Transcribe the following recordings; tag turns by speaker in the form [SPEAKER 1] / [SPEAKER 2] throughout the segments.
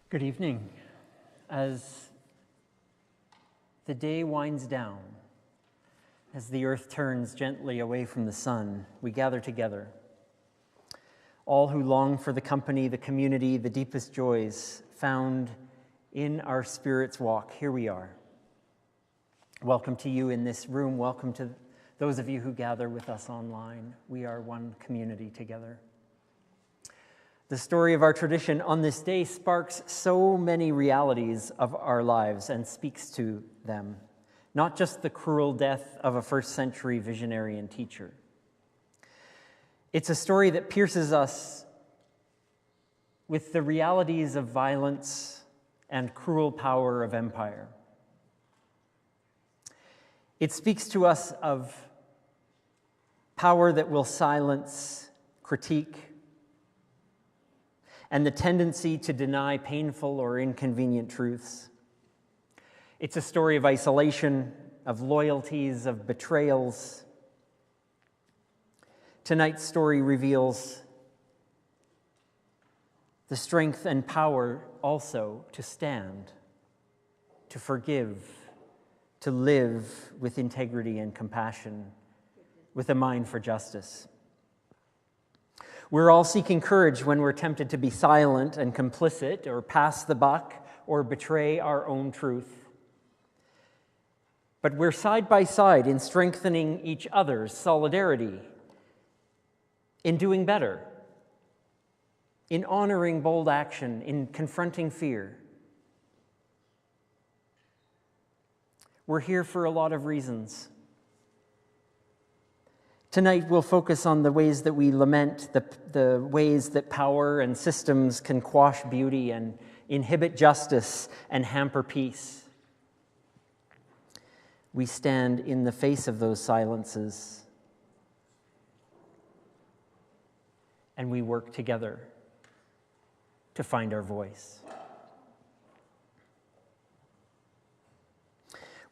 [SPEAKER 1] Good evening. As the day winds down, as the earth turns gently away from the sun, we gather together. All who long for the company, the community, the deepest joys found in our spirit's walk, here we are. Welcome to you in this room. Welcome to those of you who gather with us online. We are one community together. The story of our tradition on this day sparks so many realities of our lives and speaks to them, not just the cruel death of a first-century visionary and teacher. It's a story that pierces us with the realities of violence and cruel power of empire. It speaks to us of power that will silence critique, and the tendency to deny painful or inconvenient truths. It's a story of isolation, of loyalties, of betrayals. Tonight's story reveals the strength and power also to stand, to forgive, to live with integrity and compassion, with a mind for justice. We're all seeking courage when we're tempted to be silent and complicit or pass the buck or betray our own truth. But we're side by side in strengthening each other's solidarity, in doing better, in honoring bold action, in confronting fear. We're here for a lot of reasons. Tonight we'll focus on the ways that we lament, the ways that power and systems can quash beauty and inhibit justice and hamper peace. We stand in the face of those silences, and we work together to find our voice.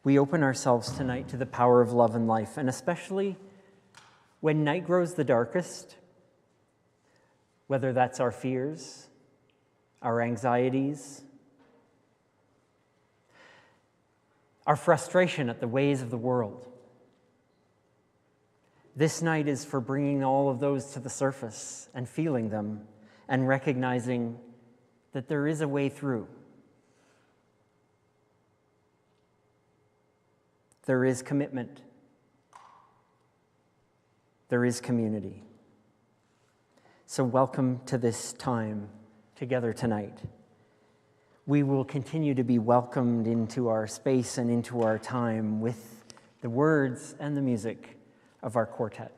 [SPEAKER 1] We open ourselves tonight to the power of love and life, and especially when night grows the darkest, whether that's our fears, our anxieties, our frustration at the ways of the world. This night is for bringing all of those to the surface and feeling them and recognizing that there is a way through. There is commitment. There is community. So welcome to this time together tonight. We will continue to be welcomed into our space and into our time with the words and the music of our quartet.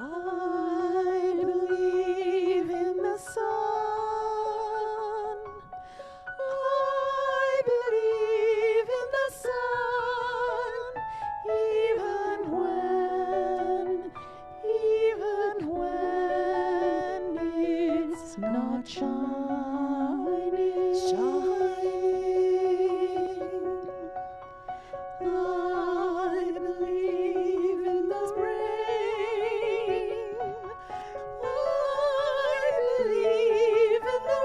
[SPEAKER 2] I believe in the sun. I believe in the sun, even when it's not shining. I believe in the spring. I believe in the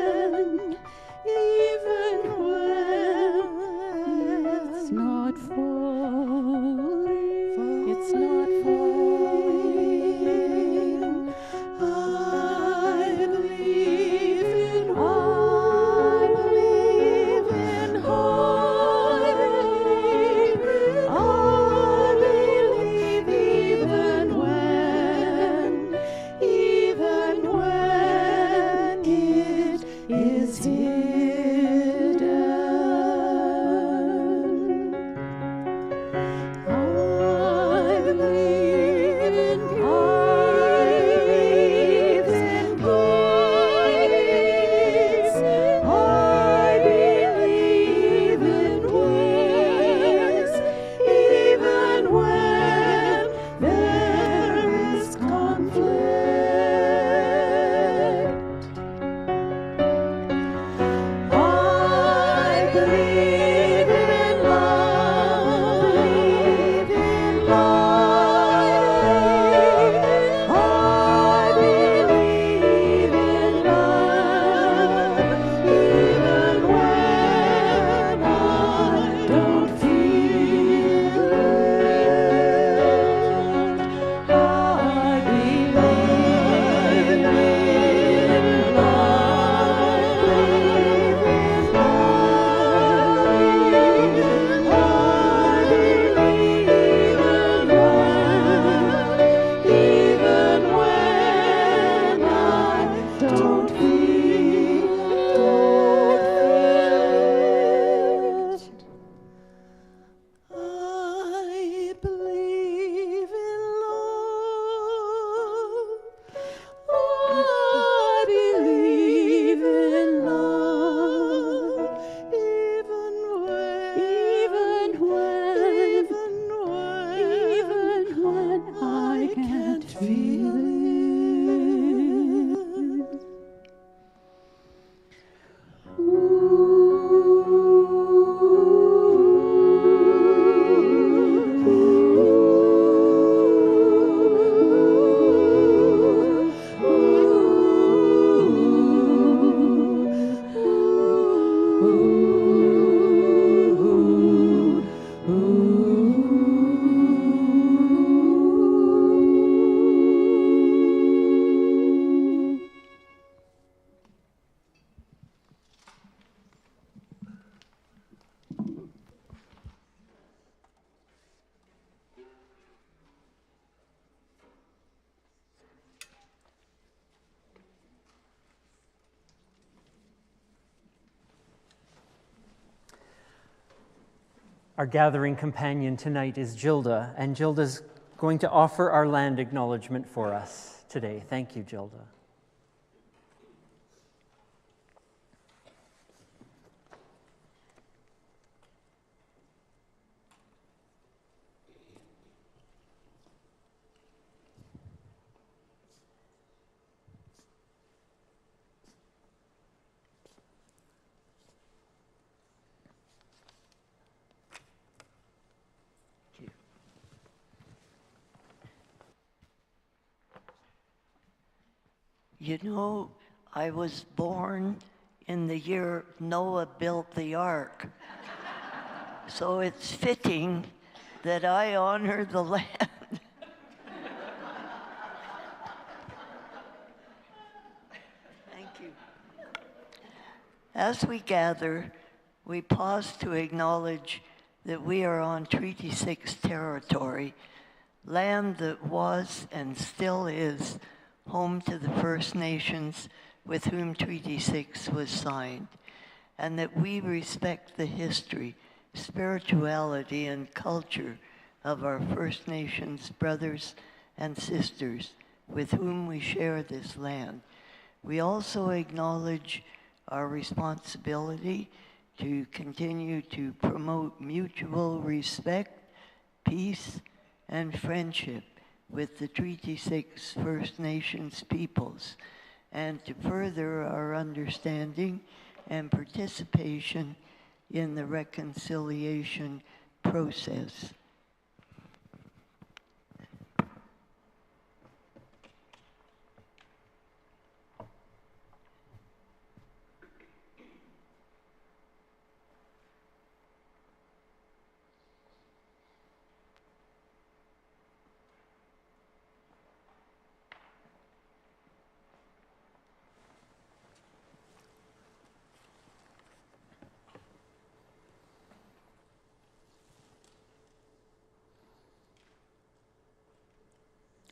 [SPEAKER 2] rain, even when it's not falling. It's not falling. I feeling.
[SPEAKER 1] Our gathering companion tonight is Gilda, and Gilda's going to offer our land acknowledgement for us today. Thank you, Gilda.
[SPEAKER 3] You know, I was born in the year Noah built the ark. So it's fitting that I honor the land. Thank you. As we gather, we pause to acknowledge that we are on Treaty 6 territory, land that was and still is home to the First Nations with whom Treaty 6 was signed, and that we respect the history, spirituality, and culture of our First Nations brothers and sisters with whom we share this land. We also acknowledge our responsibility to continue to promote mutual respect, peace, and friendship with the Treaty 6 First Nations peoples, and to further our understanding and participation in the reconciliation process.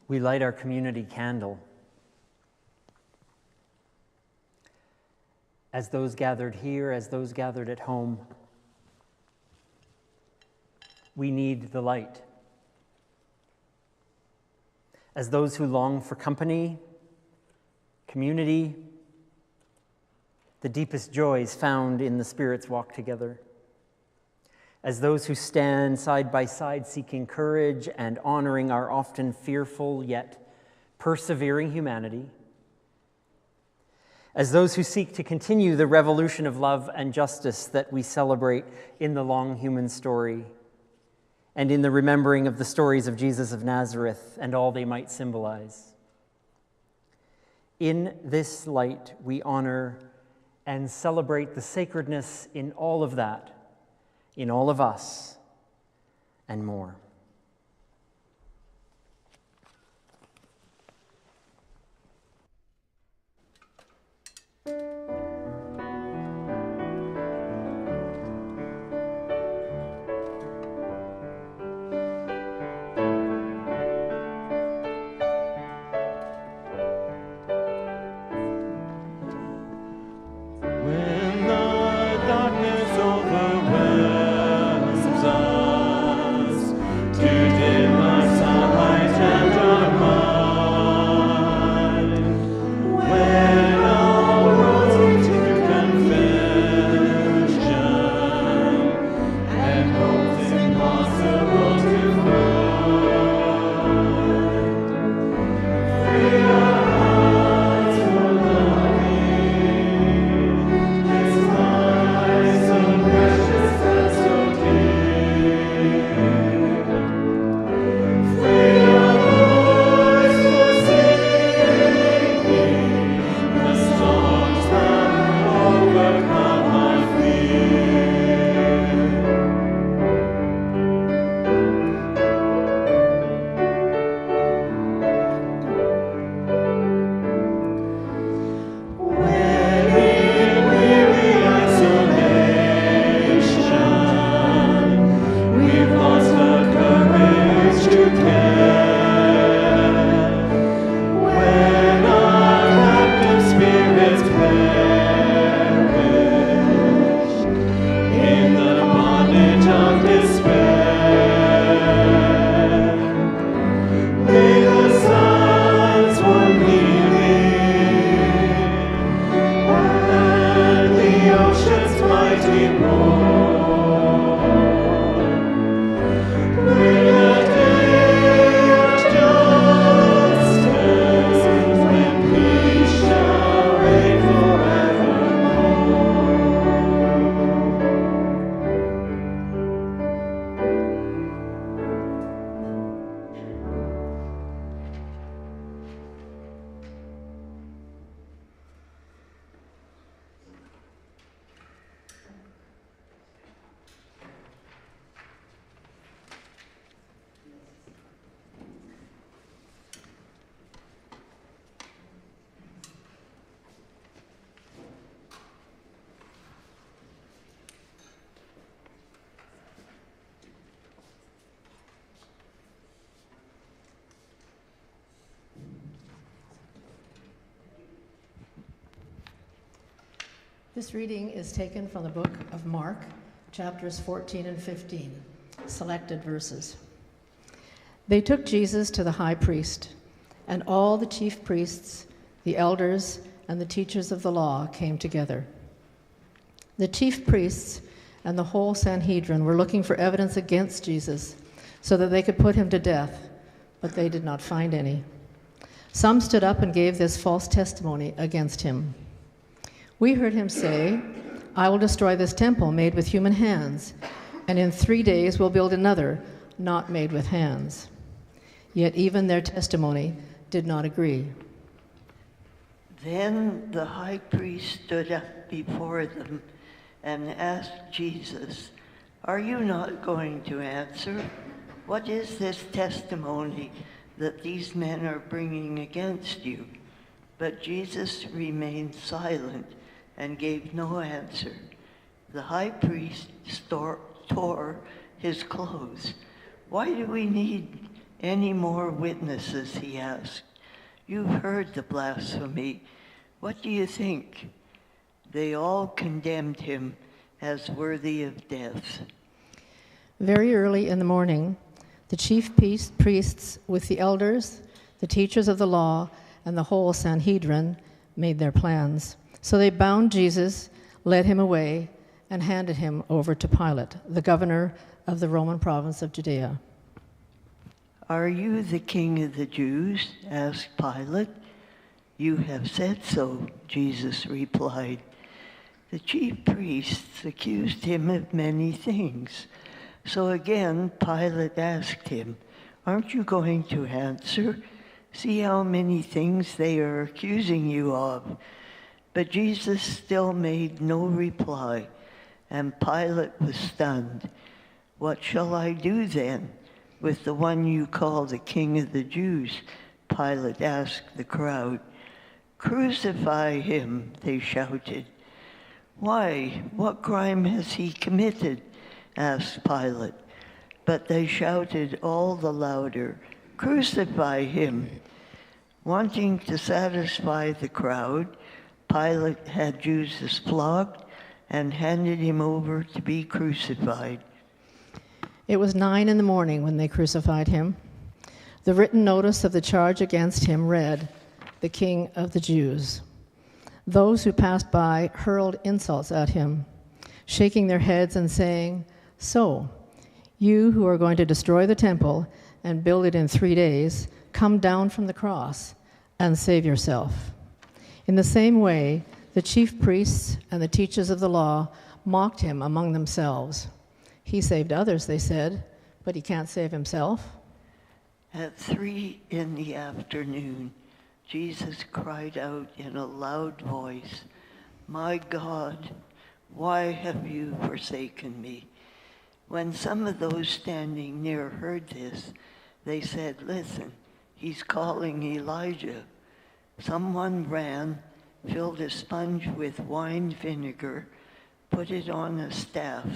[SPEAKER 1] We light our community candle. As those gathered here, as those gathered at home, we need the light. As those who long for company, community, the deepest joys found in the Spirit's walk together. As those who stand side by side seeking courage and honoring our often fearful yet persevering humanity. As those who seek to continue the revolution of love and justice that we celebrate in the long human story and in the remembering of the stories of Jesus of Nazareth and all they might symbolize. In this light, we honor and celebrate the sacredness in all of that, in all of us, and more.
[SPEAKER 2] When the darkness overwhelms us,
[SPEAKER 4] This reading is taken from the book of Mark, chapters 14 and 15, selected verses. They took Jesus to the high priest, and all the chief priests, the elders, and the teachers of the law came together. The chief priests and the whole Sanhedrin were looking for evidence against Jesus so that they could put him to death, but they did not find any. Some stood up and gave this false testimony against him. We heard him say, "I will destroy this temple made with human hands, and in 3 days will build another not made with hands." Yet even their testimony did not agree.
[SPEAKER 3] Then the high priest stood up before them and asked Jesus, "Are you not going to answer? What is this testimony that these men are bringing against you?" But Jesus remained silent and gave no answer. The high priest tore his clothes. "Why do we need any more witnesses?" he asked. "You've heard the blasphemy. What do you think?" They all condemned him as worthy of death.
[SPEAKER 4] Very early in the morning, the chief priests with the elders, the teachers of the law, and the whole Sanhedrin made their plans. So they bound Jesus, led him away, and handed him over to Pilate, the governor of the Roman province of Judea.
[SPEAKER 3] "Are you the king of the Jews?" asked Pilate. "You have said so," Jesus replied. The chief priests accused him of many things. So again, Pilate asked him, "Aren't you going to answer? See how many things they are accusing you of." But Jesus still made no reply, and Pilate was stunned. "What shall I do then with the one you call the King of the Jews?" Pilate asked the crowd. "Crucify him," they shouted. "Why, what crime has he committed?" asked Pilate. But they shouted all the louder, "Crucify him!" Wanting to satisfy the crowd, Pilate had Jesus flogged and handed him over to be crucified.
[SPEAKER 4] It was 9 a.m. when they crucified him. The written notice of the charge against him read, "The King of the Jews." Those who passed by hurled insults at him, shaking their heads and saying, "So, you who are going to destroy the temple and build it in 3 days, come down from the cross and save yourself." In the same way, the chief priests and the teachers of the law mocked him among themselves. "He saved others," they said, "but he can't save himself."
[SPEAKER 3] At 3 p.m, Jesus cried out in a loud voice, "My God, why have you forsaken me?" When some of those standing near heard this, they said, "Listen, he's calling Elijah." Someone ran, filled a sponge with wine vinegar, put it on a staff,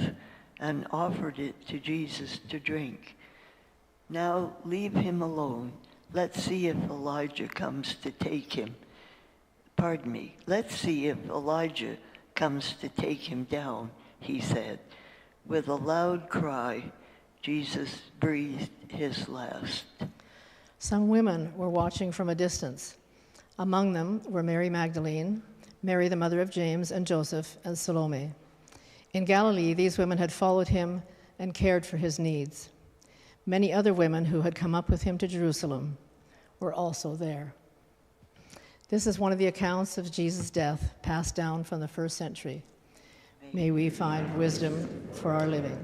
[SPEAKER 3] and offered it to Jesus to drink. "Now leave him alone. Let's see if Elijah comes to take him. Let's see if Elijah comes to take him down," he said. With a loud cry, Jesus breathed his last.
[SPEAKER 4] Some women were watching from a distance. Among them were Mary Magdalene, Mary the mother of James and Joseph, and Salome. In Galilee, these women had followed him and cared for his needs. Many other women who had come up with him to Jerusalem were also there. This is one of the accounts of Jesus' death passed down from the first century. May we find wisdom for our living.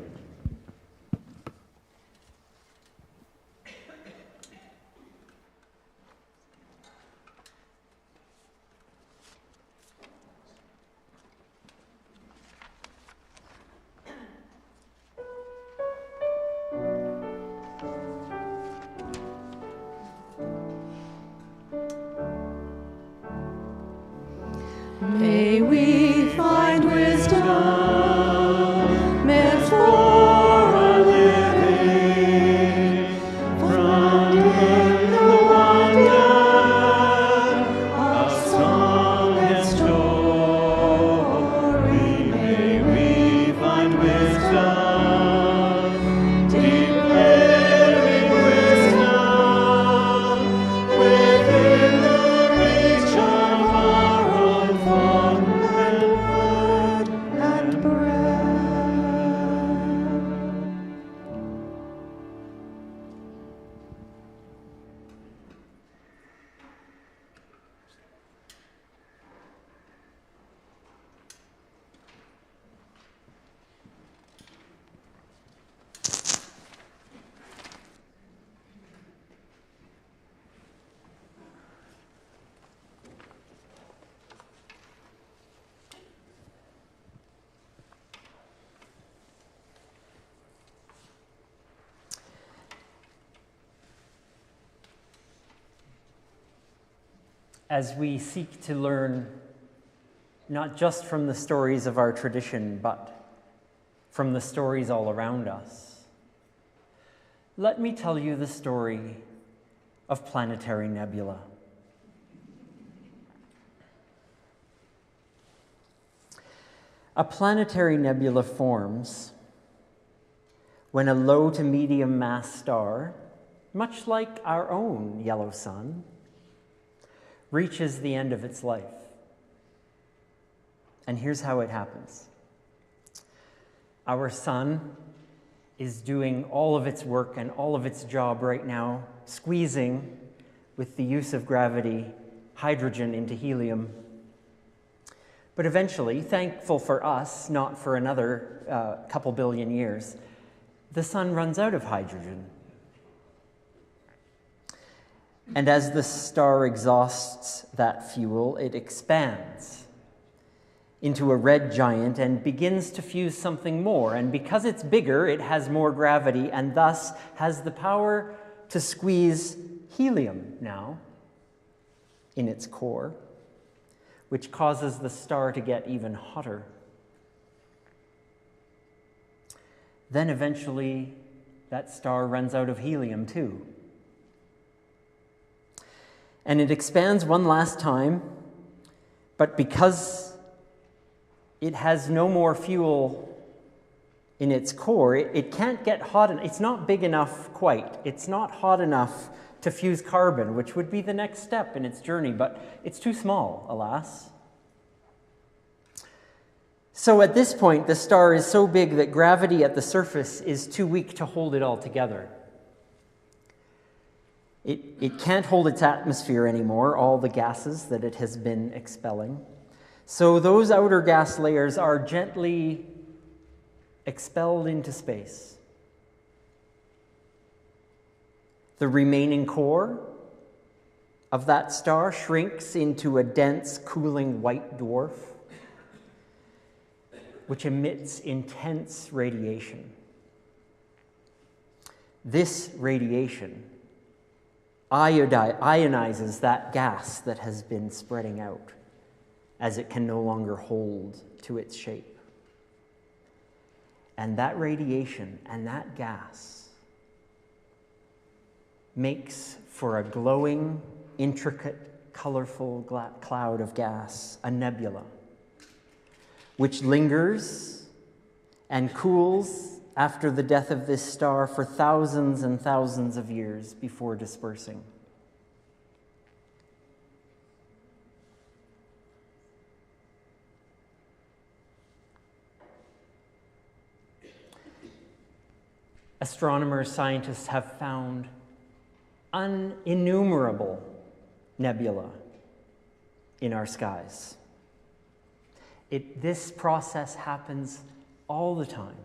[SPEAKER 2] May we find wisdom meant for our living, from in the wonder of song and story.
[SPEAKER 1] as we seek to learn not just from the stories of our tradition, but from the stories all around us, let me tell you the story of planetary nebula. A planetary nebula forms when a low to medium mass star, much like our own yellow sun, reaches the end of its life. And here's how it happens. Our sun is doing all of its work and all of its job right now, squeezing, with the use of gravity, hydrogen into helium. But eventually, thankful for us, not for another couple billion years, the sun runs out of hydrogen. And as the star exhausts that fuel, it expands into a red giant and begins to fuse something more. And because it's bigger, it has more gravity and thus has the power to squeeze helium now in its core, which causes the star to get even hotter. Then eventually, that star runs out of helium too. And it expands one last time, but because it has no more fuel in its core, it can't get hot enough. It's not big enough quite. It's not hot enough to fuse carbon, which would be the next step in its journey, but it's too small, alas. So at this point, the star is so big that gravity at the surface is too weak to hold it all together. It can't hold its atmosphere anymore, all the gases that it has been expelling. So those outer gas layers are gently expelled into space. The remaining core of that star shrinks into a dense, cooling white dwarf, which emits intense radiation. This radiation ionizes that gas that has been spreading out as it can no longer hold to its shape. And that radiation and that gas makes for a glowing, intricate, colorful cloud of gas, a nebula, which lingers and cools after the death of this star for thousands and thousands of years before dispersing. Astronomers, scientists have found innumerable nebula in our skies. This process happens all the time.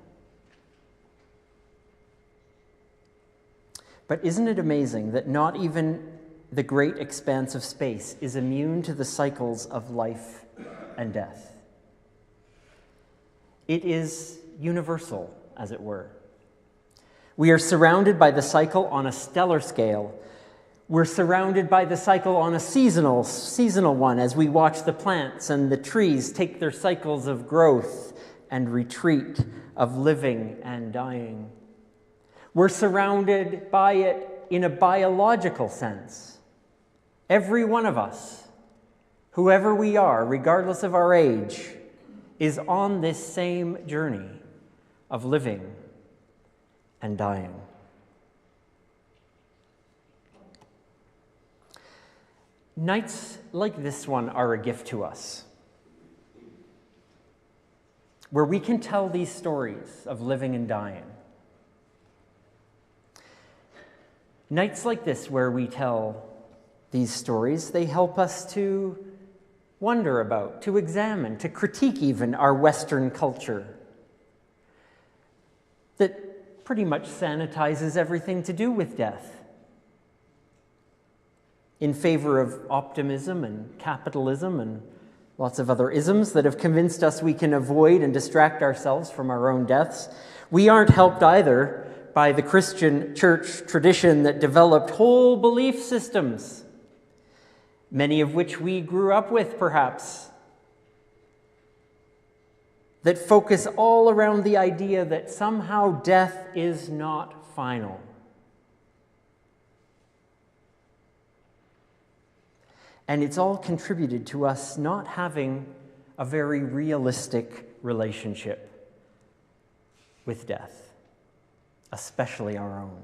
[SPEAKER 1] But isn't it amazing that not even the great expanse of space is immune to the cycles of life and death? It is universal, as it were. We are surrounded by the cycle on a stellar scale. We're surrounded by the cycle on a seasonal one as we watch the plants and the trees take their cycles of growth and retreat, of living and dying. We're surrounded by it in a biological sense. Every one of us, whoever we are, regardless of our age, is on this same journey of living and dying. Nights like this one are a gift to us, where we can tell these stories of living and dying. Nights like this, where we tell these stories, they help us to wonder about, to examine, to critique even our Western culture that pretty much sanitizes everything to do with death in favor of optimism and capitalism and lots of other isms that have convinced us we can avoid and distract ourselves from our own deaths. We aren't helped either by the Christian church tradition that developed whole belief systems many of which we grew up with, perhaps, that focus all around the idea that somehow death is not final. And it's all contributed to us not having a very realistic relationship with death, especially our own.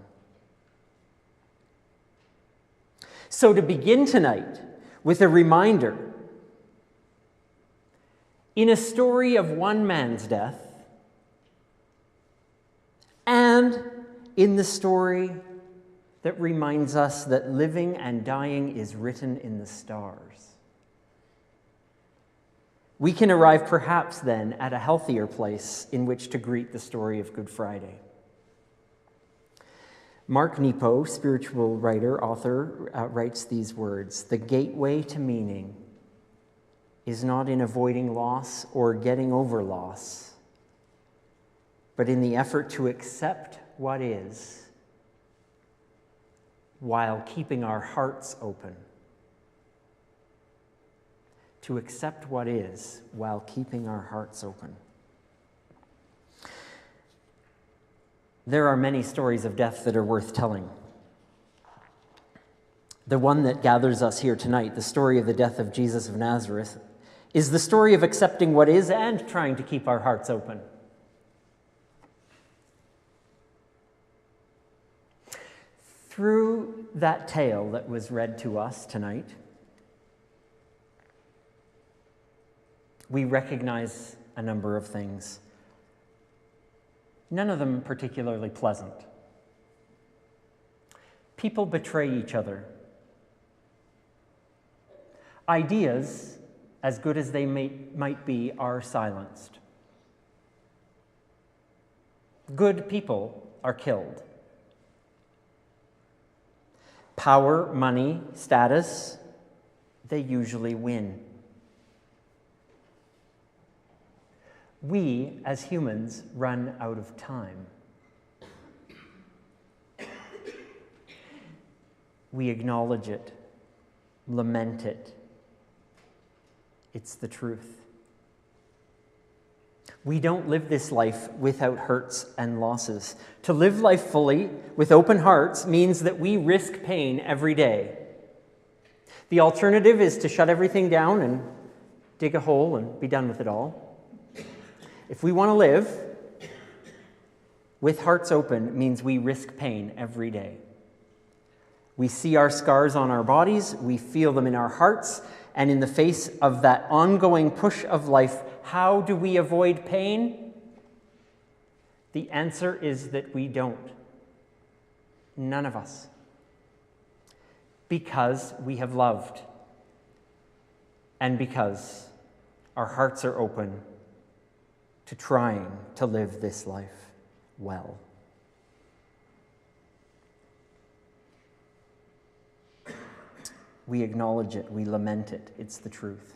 [SPEAKER 1] So to begin tonight with a reminder, in a story of one man's death, and in the story that reminds us that living and dying is written in the stars, we can arrive perhaps then at a healthier place in which to greet the story of Good Friday. Mark Nepo, spiritual writer, author, writes these words: "The gateway to meaning is not in avoiding loss or getting over loss, but in the effort to accept what is while keeping our hearts open." To accept what is while keeping our hearts open. There are many stories of death that are worth telling. The one that gathers us here tonight, the story of the death of Jesus of Nazareth, is the story of accepting what is and trying to keep our hearts open. Through that tale that was read to us tonight, we recognize a number of things, none of them particularly pleasant. People betray each other. Ideas, as good as they might be, are silenced. Good people are killed. Power, money, status, they usually win. We, as humans, run out of time. We acknowledge it, lament it. It's the truth. We don't live this life without hurts and losses. To live life fully, with open hearts, means that we risk pain every day. The alternative is to shut everything down and dig a hole and be done with it all. If we want to live with hearts open, means we risk pain every day. We see our scars on our bodies, we feel them in our hearts, and in the face of that ongoing push of life, how do we avoid pain? The answer is that we don't. None of us. Because we have loved, and because our hearts are open to trying to live this life well. We acknowledge it, we lament it, it's the truth.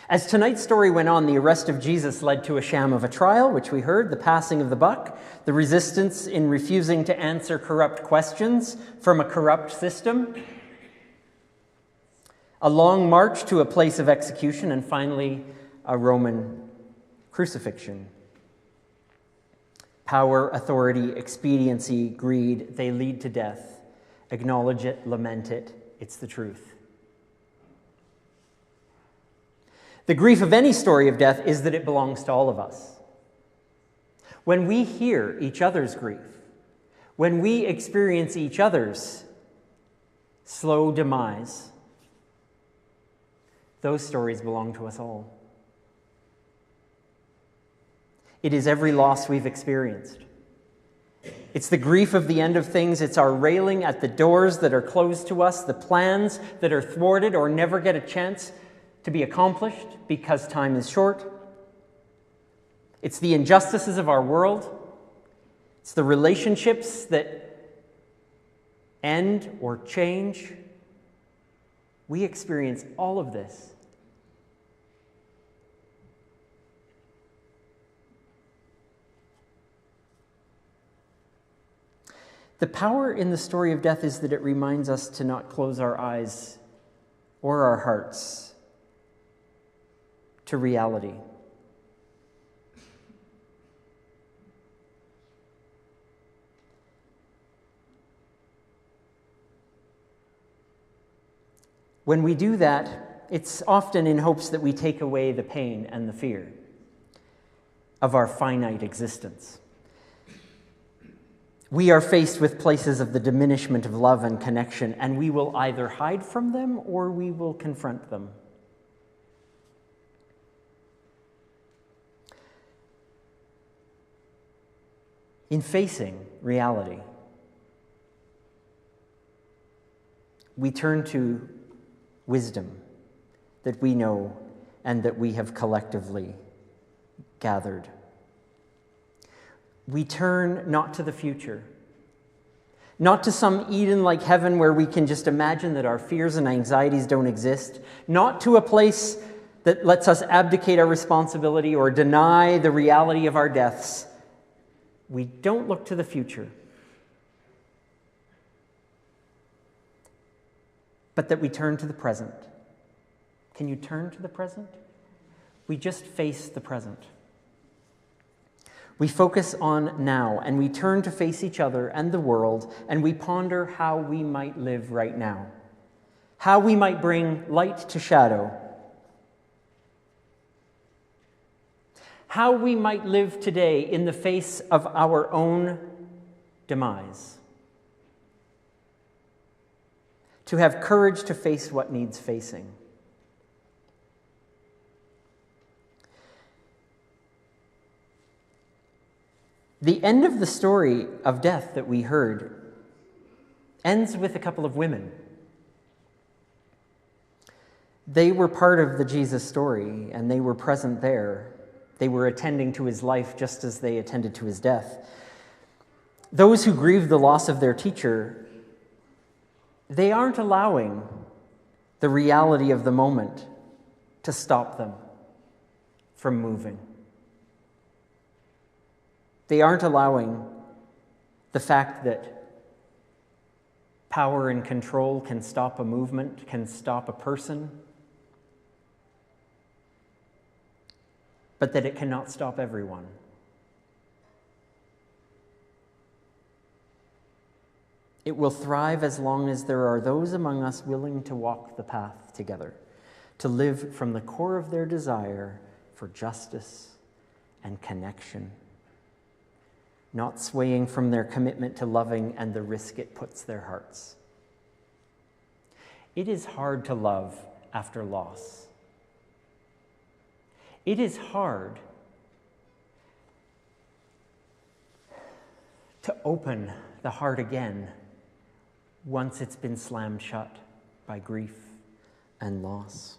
[SPEAKER 1] As tonight's story went on, the arrest of Jesus led to a sham of a trial, which we heard, the passing of the buck, the resistance in refusing to answer corrupt questions from a corrupt system, a long march to a place of execution, and finally, a Roman crucifixion. Power, authority, expediency, greed, they lead to death. Acknowledge it, lament it, it's the truth. The grief of any story of death is that it belongs to all of us. When we hear each other's grief, when we experience each other's slow demise, those stories belong to us all. It is every loss we've experienced. It's the grief of the end of things. It's our railing at the doors that are closed to us, the plans that are thwarted or never get a chance to be accomplished because time is short. It's the injustices of our world. It's the relationships that end or change. We experience all of this. The power in the story of death is that it reminds us to not close our eyes or our hearts to reality. When we do that, it's often in hopes that we take away the pain and the fear of our finite existence. We are faced with places of the diminishment of love and connection, and we will either hide from them or we will confront them. In facing reality, we turn to wisdom that we know and that we have collectively gathered. We turn not to the future, not to some Eden-like heaven where we can just imagine that our fears and anxieties don't exist, not to a place that lets us abdicate our responsibility or deny the reality of our deaths. We don't look to the future, but that we turn to the present. Can you turn to the present? We just face the present. We focus on now, and we turn to face each other and the world, and we ponder how we might live right now, how we might bring light to shadow, how we might live today in the face of our own demise, to have courage to face what needs facing. The end of the story of death that we heard ends with a couple of women. They were part of the Jesus story, and they were present there. They were attending to his life just as they attended to his death. Those who grieve the loss of their teacher, they aren't allowing the reality of the moment to stop them from moving. They aren't allowing the fact that power and control can stop a movement, can stop a person, but that it cannot stop everyone. It will thrive as long as there are those among us willing to walk the path together, to live from the core of their desire for justice and connection, not swaying from their commitment to loving and the risk it puts their hearts. It is hard to love after loss. It is hard to open the heart again once it's been slammed shut by grief and loss.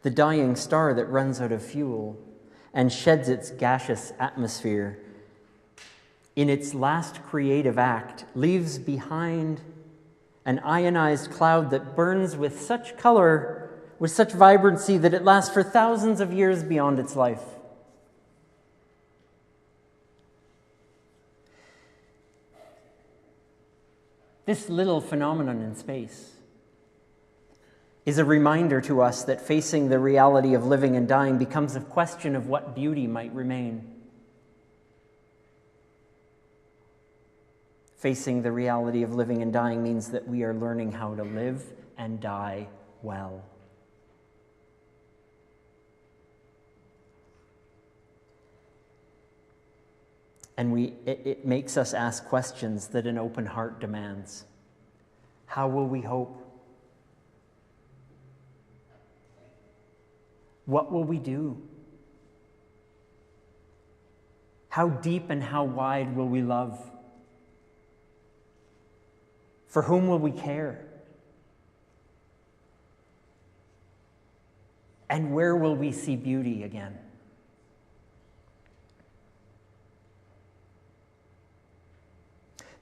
[SPEAKER 1] The dying star that runs out of fuel and sheds its gaseous atmosphere, in its last creative act, leaves behind an ionized cloud that burns with such color, with such vibrancy, that it lasts for thousands of years beyond its life. This little phenomenon in space is a reminder to us that facing the reality of living and dying becomes a question of what beauty might remain. Facing the reality of living and dying means that we are learning how to live and die well. And it makes us ask questions that an open heart demands. How will we hope? What will we do? How deep and how wide will we love? For whom will we care? And where will we see beauty again?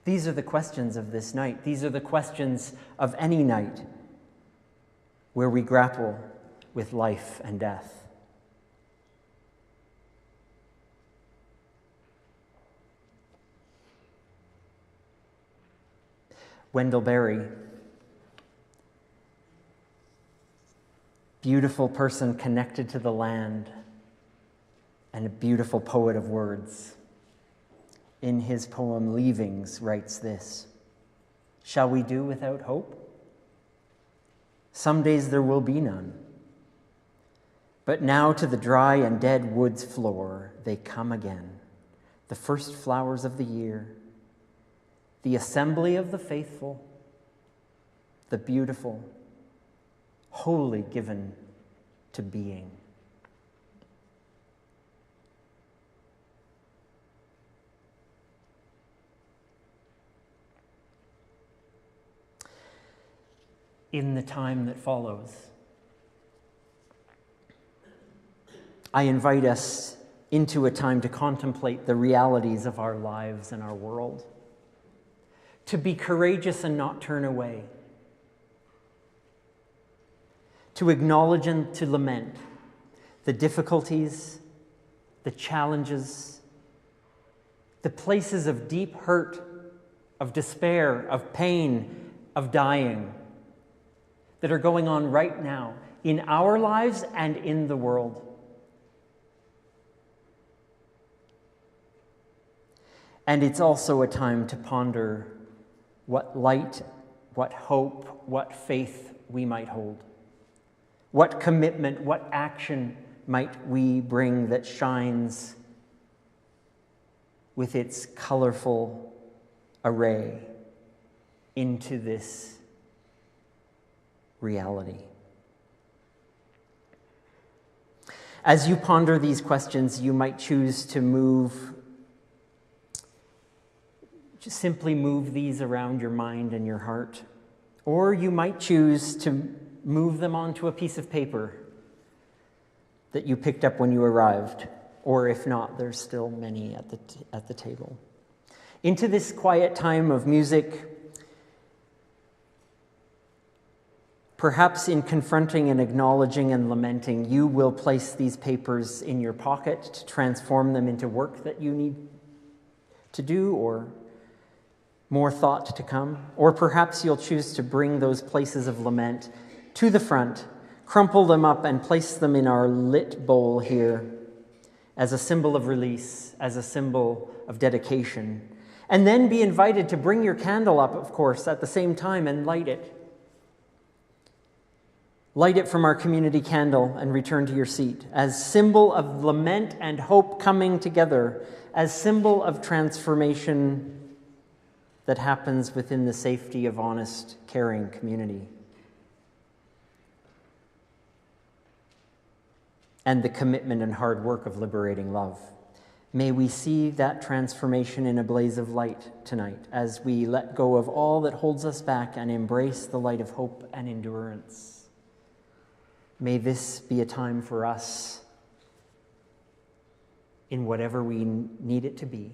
[SPEAKER 1] These are the questions of this night. These are the questions of any night where we grapple with life and death. Wendell Berry, beautiful person connected to the land and a beautiful poet of words, in his poem Leavings writes this: "Shall we do without hope? Some days there will be none. But now to the dry and dead wood's floor they come again, the first flowers of the year, the assembly of the faithful, the beautiful, wholly given to being." In the time that follows, I invite us into a time to contemplate the realities of our lives and our world, to be courageous and not turn away, to acknowledge and to lament the difficulties, the challenges, the places of deep hurt, of despair, of pain, of dying that are going on right now in our lives and in the world. And it's also a time to ponder what light, what hope, what faith we might hold. What commitment, what action might we bring that shines with its colorful array into this reality. As you ponder these questions, you might choose to simply move these around your mind and your heart. Or you might choose to move them onto a piece of paper that you picked up when you arrived. Or if not, there's still many at the table. Into this quiet time of music, perhaps in confronting and acknowledging and lamenting, you will place these papers in your pocket to transform them into work that you need to do, or more thought to come. Or perhaps you'll choose to bring those places of lament to the front, crumple them up, and place them in our lit bowl here as a symbol of release, as a symbol of dedication. And then be invited to bring your candle up, of course, at the same time and light it. Light it from our community candle and return to your seat as symbol of lament and hope coming together, as symbol of transformation that happens within the safety of honest, caring community. And the commitment and hard work of liberating love. May we see that transformation in a blaze of light tonight as we let go of all that holds us back and embrace the light of hope and endurance. May this be a time for us in whatever we need it to be.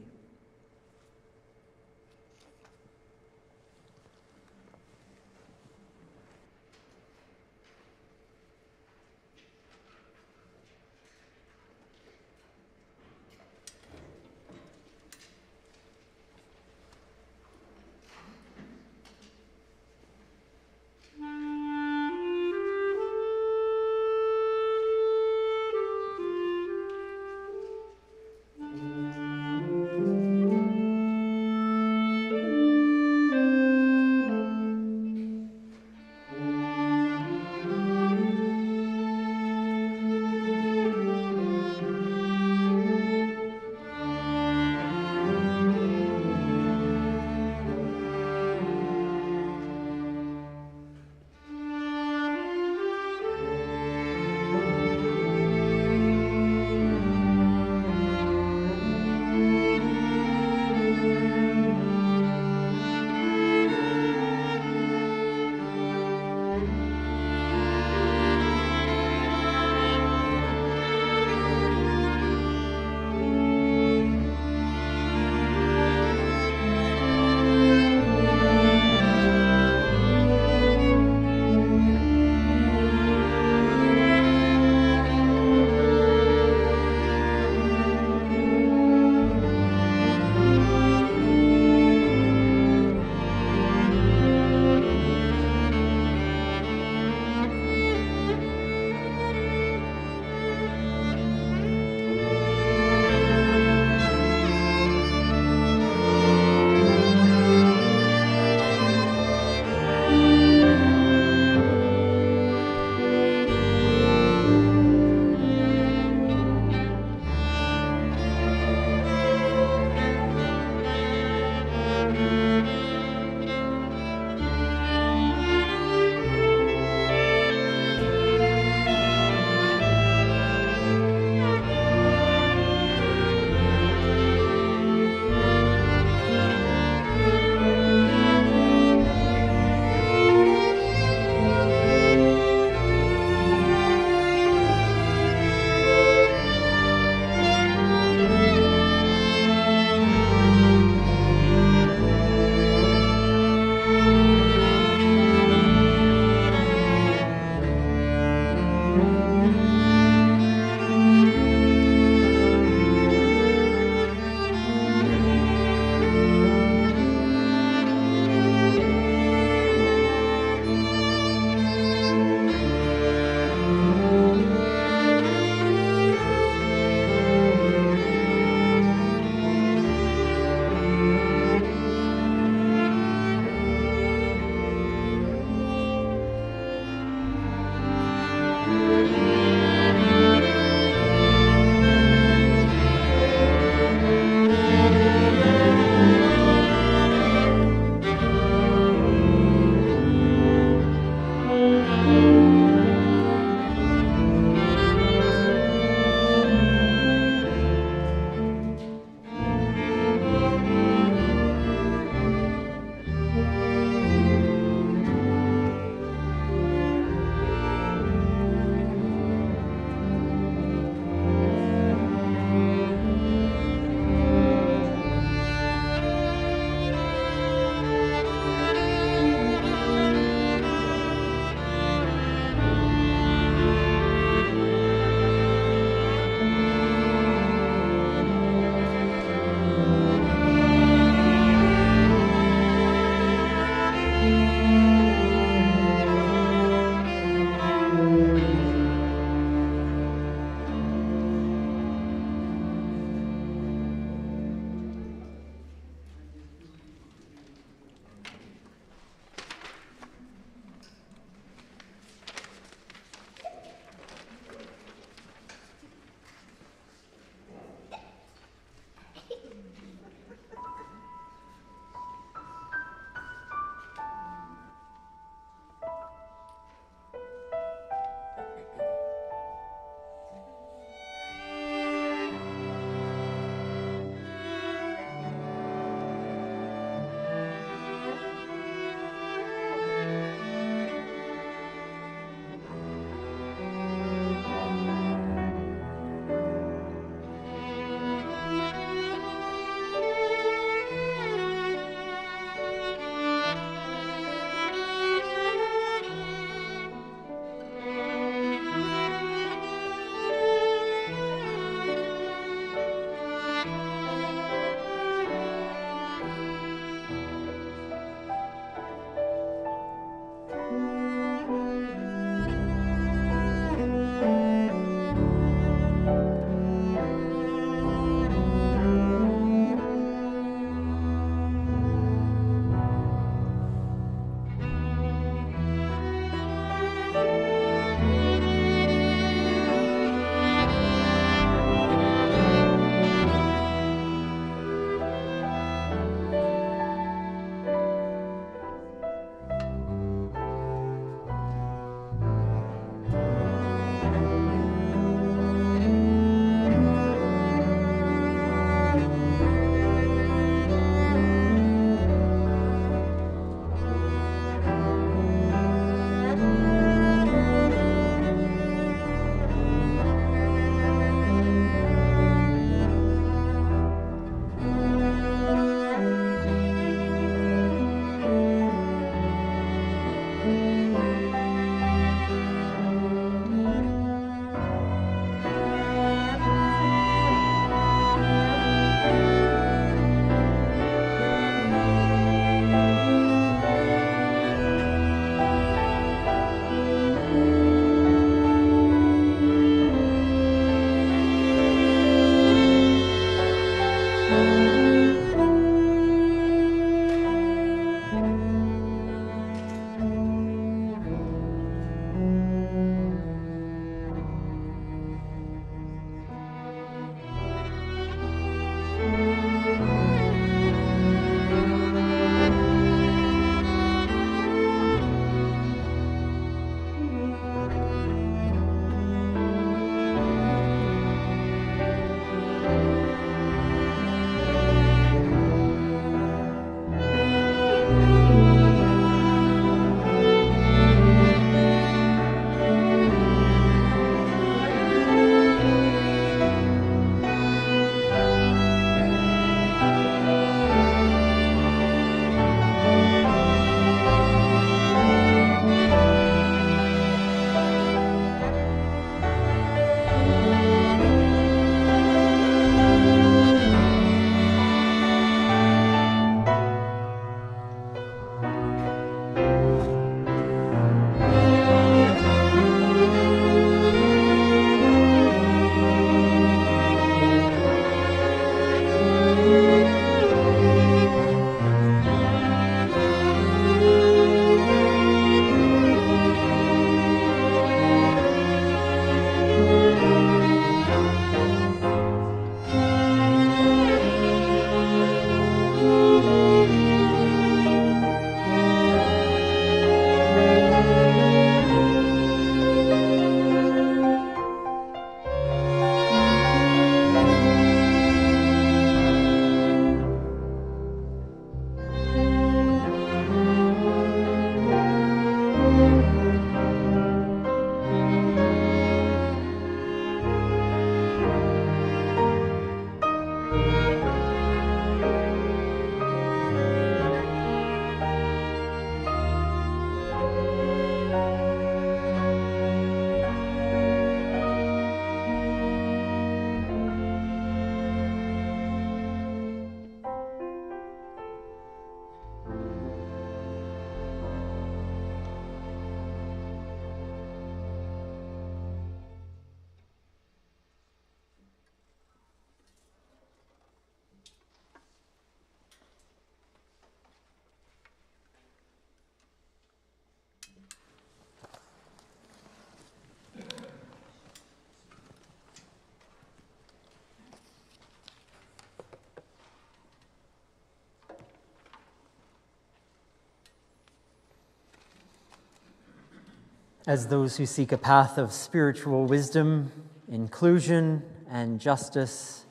[SPEAKER 1] As those who seek a path of spiritual wisdom, inclusion, and justice,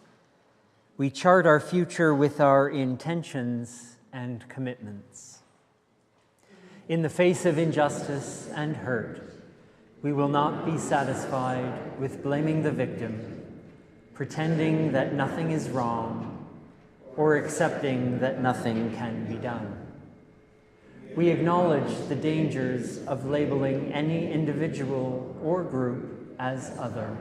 [SPEAKER 1] we chart our future with our intentions and commitments. In the face of injustice and hurt, we will not be satisfied with blaming the victim, pretending that nothing is wrong, or accepting that nothing can be done. We acknowledge the dangers of labeling any individual or group as other.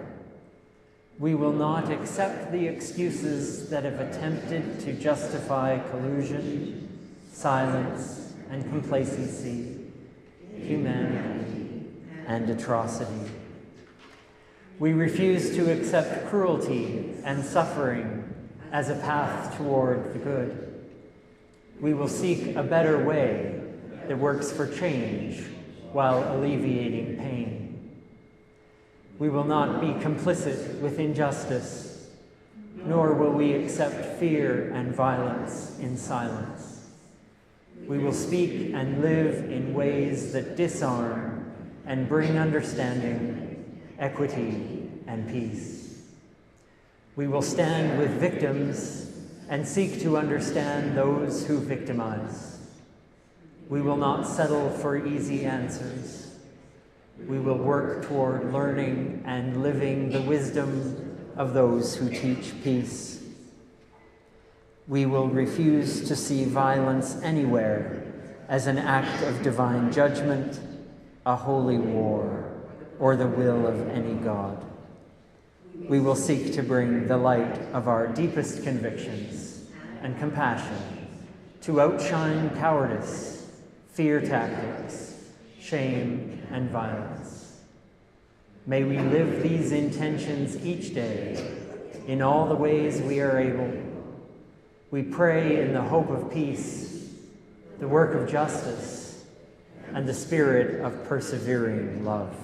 [SPEAKER 1] We will not accept the excuses that have attempted to justify collusion, silence, and complacency, humanity, and atrocity. We refuse to accept cruelty and suffering as a path toward the good. We will seek a better way that works for change while alleviating pain. We will not be complicit with injustice, nor will we accept fear and violence in silence. We will speak and live in ways that disarm and bring understanding, equity, and peace. We will stand with victims and seek to understand those who victimize. We will not settle for easy answers. We will work toward learning and living the wisdom of those who teach peace. We will refuse to see violence anywhere as an act of divine judgment, a holy war, or the will of any god. We will seek to bring the light of our deepest convictions and compassion to outshine cowardice, fear tactics, shame, and violence. May we live these intentions each day in all the ways we are able. We pray in the hope of peace, the work of justice, and the spirit of persevering love.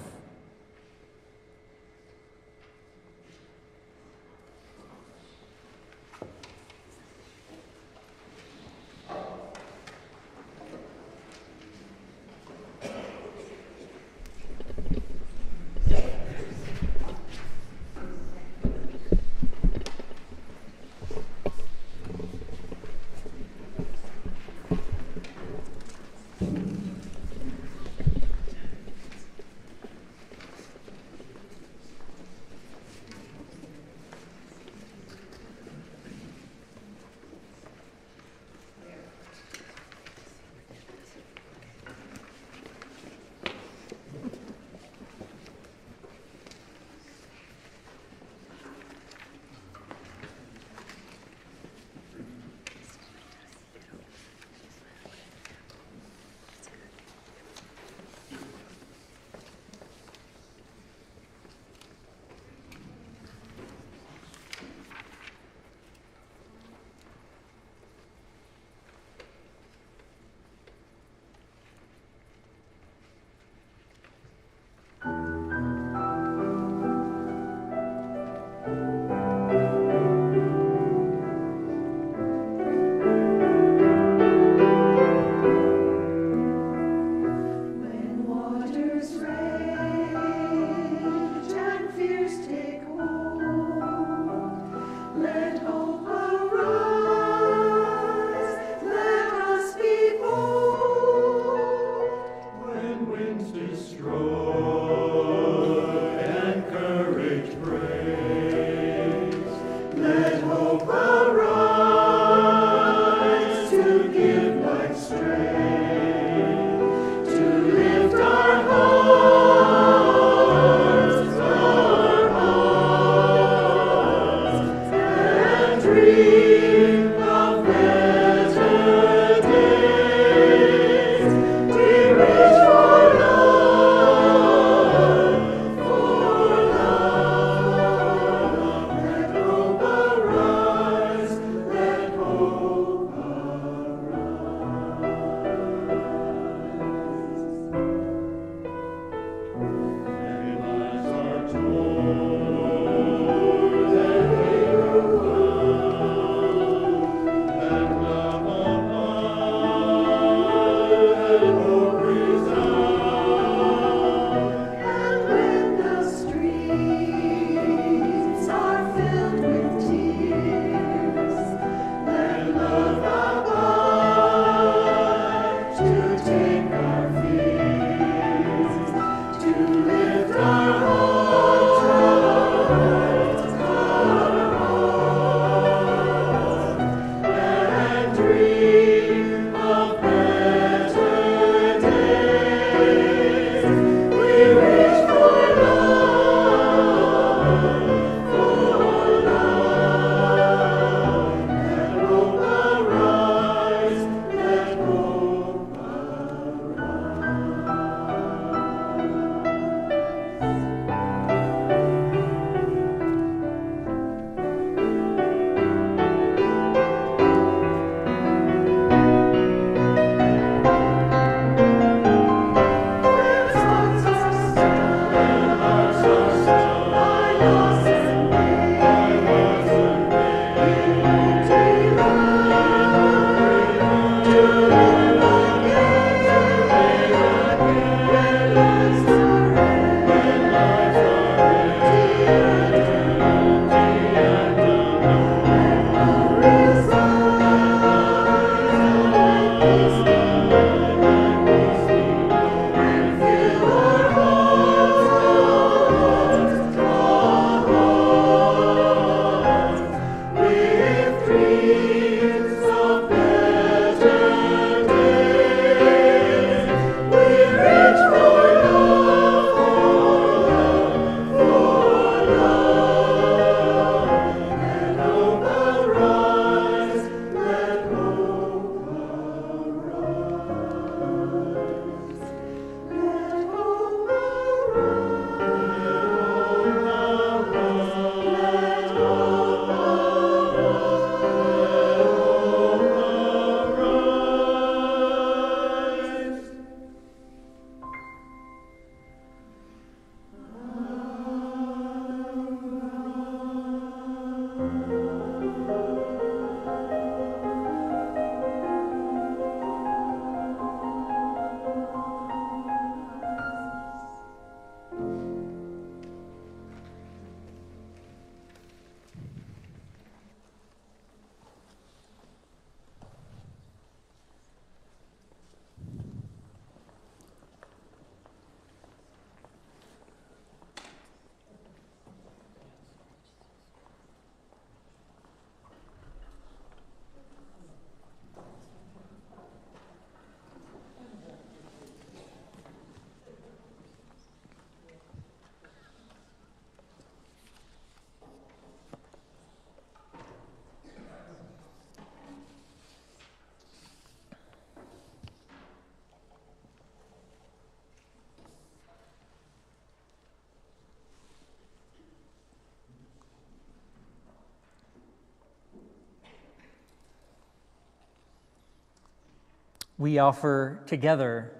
[SPEAKER 1] We offer together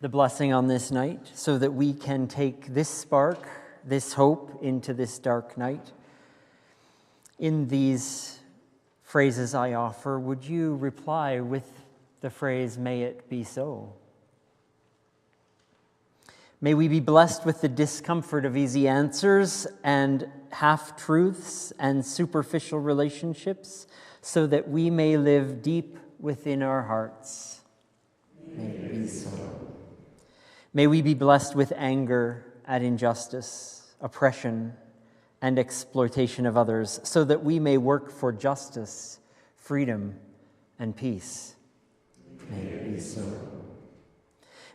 [SPEAKER 1] the blessing on this night so that we can take this spark, this hope into this dark night. In these phrases I offer, would you reply with the phrase, "May it be so"? May we be blessed with the discomfort of easy answers and half-truths and superficial relationships so that we may live deep within our hearts. May it be so. May we be blessed with anger at injustice, oppression, and exploitation of others so that we may work for justice, freedom, and peace. May it be so.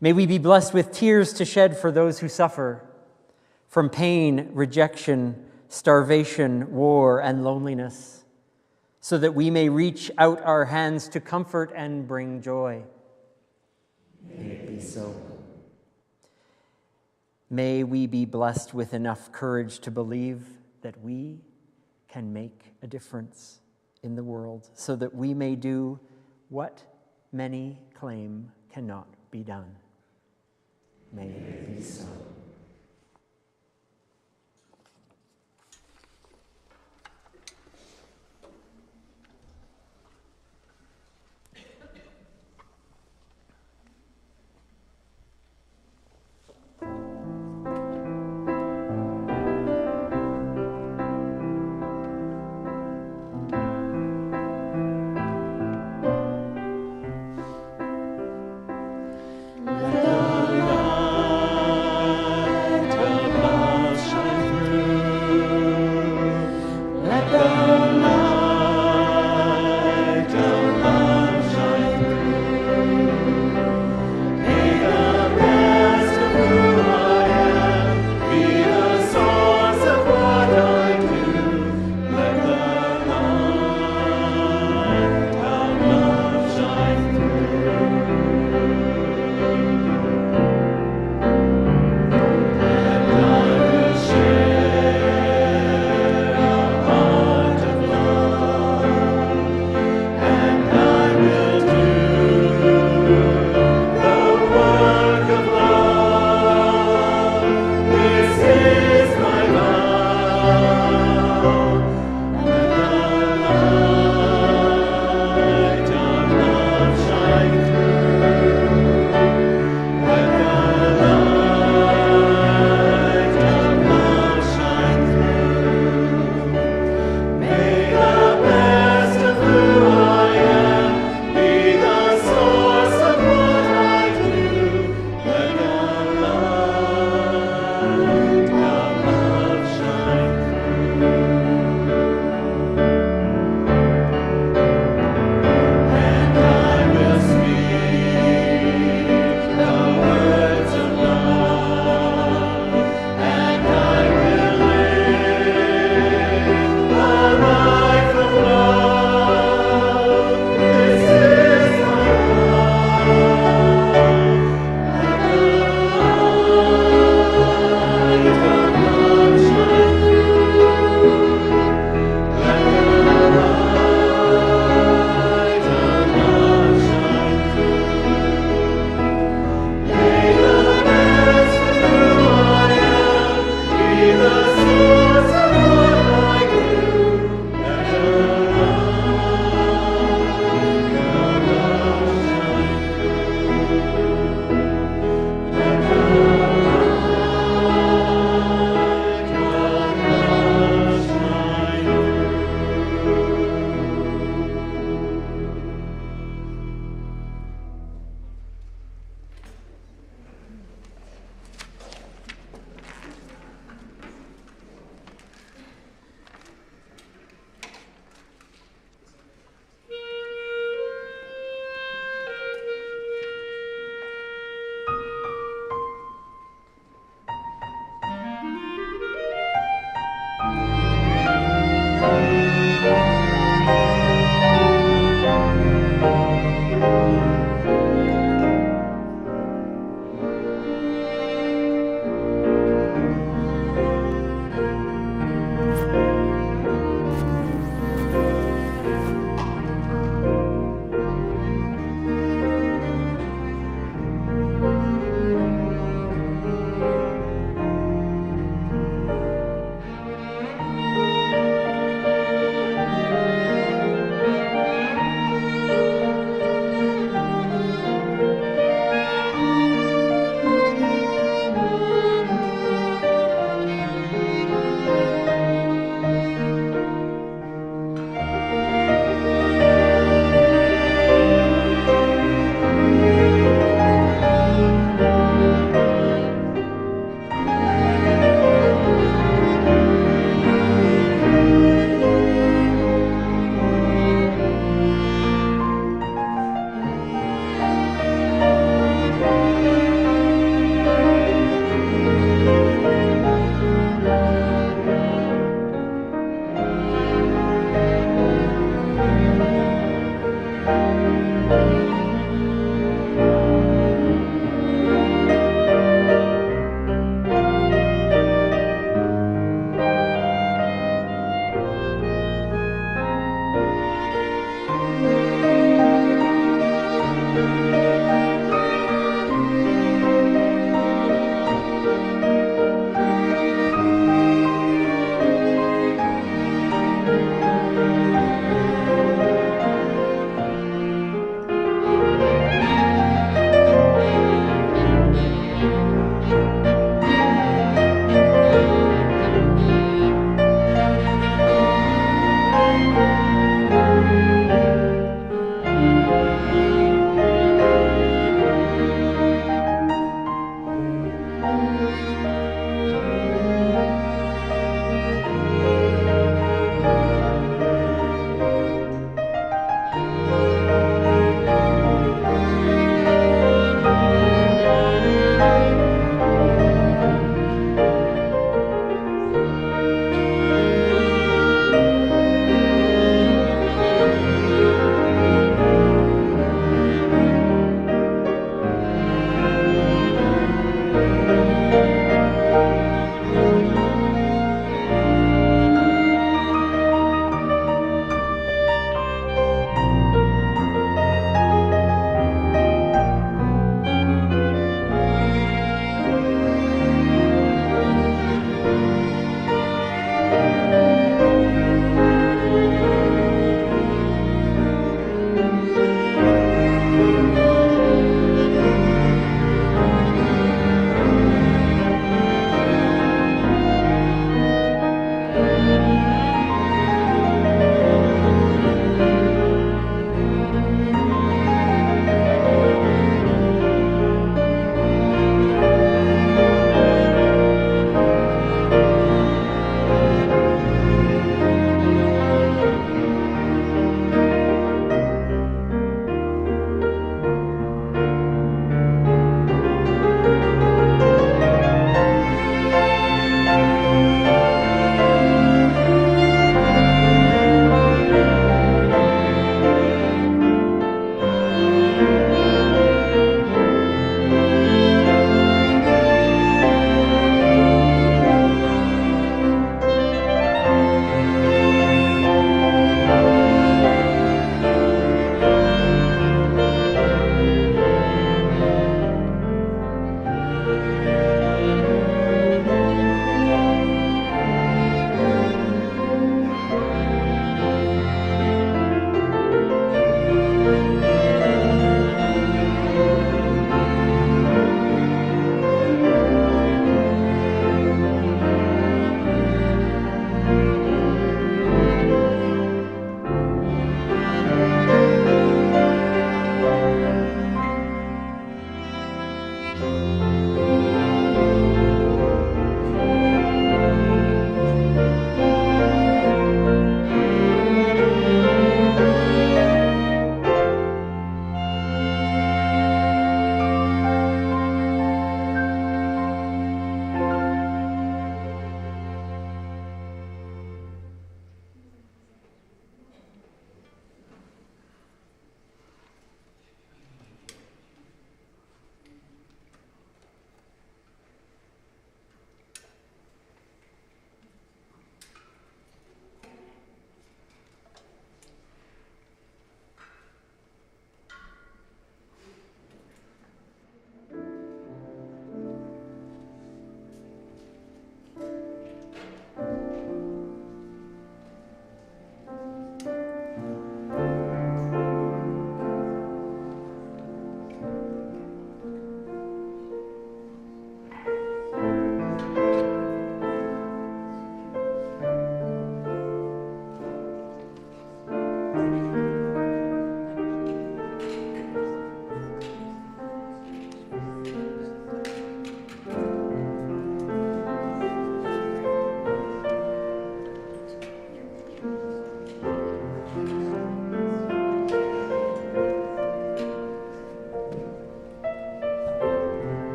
[SPEAKER 1] May we be blessed with tears to shed for those who suffer from pain, rejection, starvation, war, and loneliness, so that we may reach out our hands to comfort and bring joy. May it be so. May we be blessed with enough courage to believe that we can make a difference in the world, so that we may do what many claim cannot be done. May it be so.